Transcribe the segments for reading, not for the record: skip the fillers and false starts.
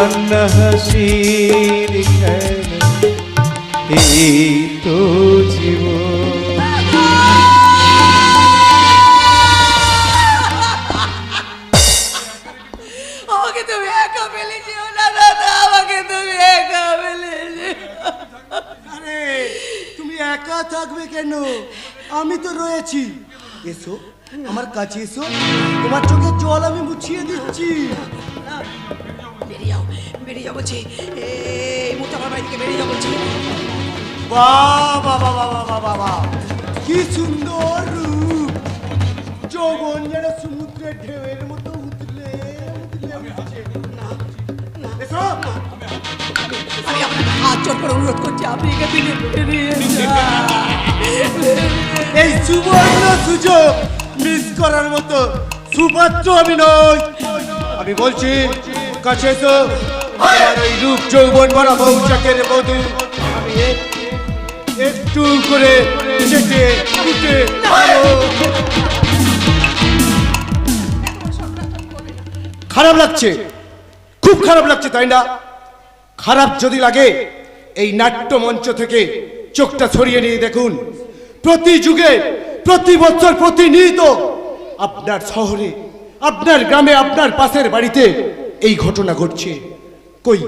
কান্না হাসির খেলা, এই তো জীবন। আমাকে তুমি একা ফেলে যেও না দাদা, আমাকে তুমি একা ফেলে যেও। আরে তুমি একা থাকবে কেন, আমি তো রয়েছি। এসো আমার কাছে এসো, তোমার চোখে জল আমি মুছিয়ে দিচ্ছি। বেরিয়ে যাও, বেরিয়ে যাও বলছি, এই মুহূর্তে আমার বাড়ি থেকে বেরিয়ে যাও বলছি। বাহ বাহ বাহ বাহ বাহ বাহ বাহ, কি সুন্দর রূপ, যৌবন যেন সমুদ্রের ঢেউয়ের মতো উতলে উতলে উঠছে। এসো, আমি আপনাকে হাত জোর করে অনুরোধ করছি, আপনি এখান থেকে বেরিয়ে যান। এই সুবর্ণ সুযোগ মিস করার মতো সুপাত্র আমি নই। আমি বলছি কাছে এসো, আমার এই রূপ যৌবন ভরা মৌচাকের মধু আমি একটু করে চেটে কুটে খারাপ লাগছে, খুব খারাপ লাগছে তাই না? খারাপ যদি লাগে এই নাট্য মঞ্চ থেকে চোখটা ছড়িয়ে নিয়ে দেখুন, প্রতি যুগে প্রতি বছর প্রতিনিয়ত আপনার শহরে, আপনার গ্রামে, আপনার পাশের বাড়িতে এই ঘটনা ঘটছে। কই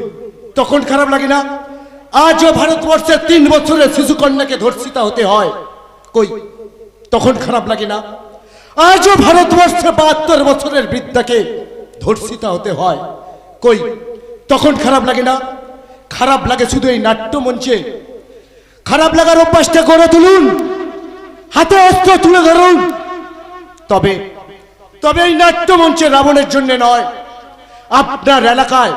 তখন খারাপ লাগে না? আজও ভারতবর্ষের 3 বছরের শিশুকন্যাকে ধর্ষিতা হতে হয়, কই তখন খারাপ লাগে না? আজও ভারতবর্ষে 72 বছরের বৃদ্ধাকে ধর্ষিতা হতে হয়, কই তখন খারাপ লাগে না? খারাপ লাগে শুধু এই নাট্যমঞ্চে। খারাপ লাগার অভ্যাসটা গড়ে তুলুন, হাতে অস্ত্র তুলে ধরুন। তবে তবে এই নাট্যমঞ্চে রাবণের জন্য নয়, আপনার এলাকায়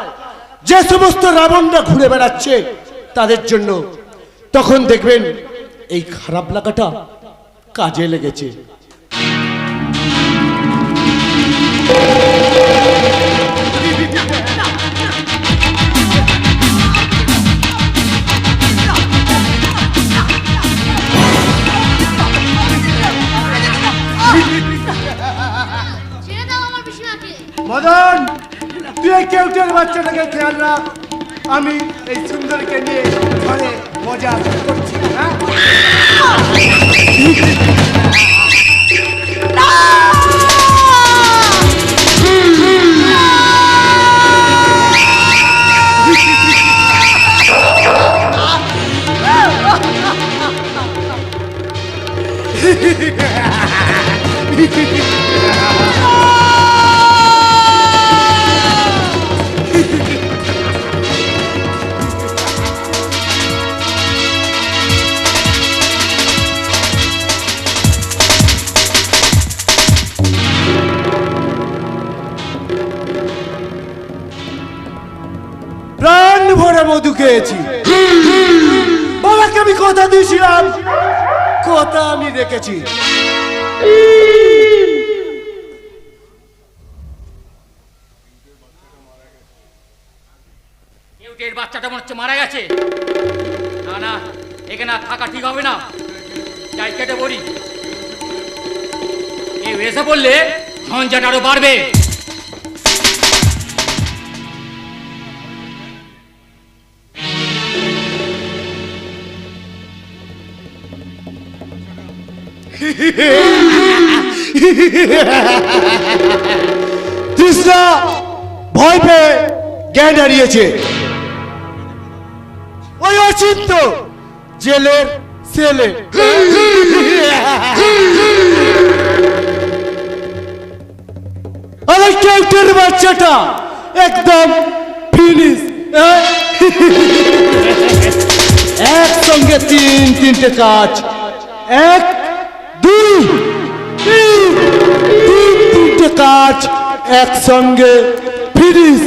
যে সমস্ত রাবণরা ঘুরে বেড়াচ্ছে তাদের জন্য। তখন দেখবেন এই খারাপ লাগাটা কাজে লেগেছে। মদন, তুই এই কেউটের বাচ্চাটাকে খেয়াল রাখ, আমি এই সুন্দরীকে নিয়ে ঘরে মজা করছি। প্রাণ ভরে মধু খেয়েছি, বাবাকে আমি কথা দিয়েছিলাম, কথা আমি রেখেছি। কেউটের বাচ্চাটা মনে হচ্ছে মারা গেছে। না না, এখানে আর থাকা ঠিক হবে না, যাই কেটে বলি। কেউ এসে বললে ঝঞ্ঝাট আরো বাড়বে। তৃষ্ণা ভয় পেয়ে জ্ঞান হারিয়েছে। ওই অচিন্ত জেলের ছেলে আরে কেউটের বাচ্চাটা একদম ফিনিশ। একসঙ্গে 3-3টে কাজ, 1 2 3 3টে কাজ একসঙ্গে ফিনিশ।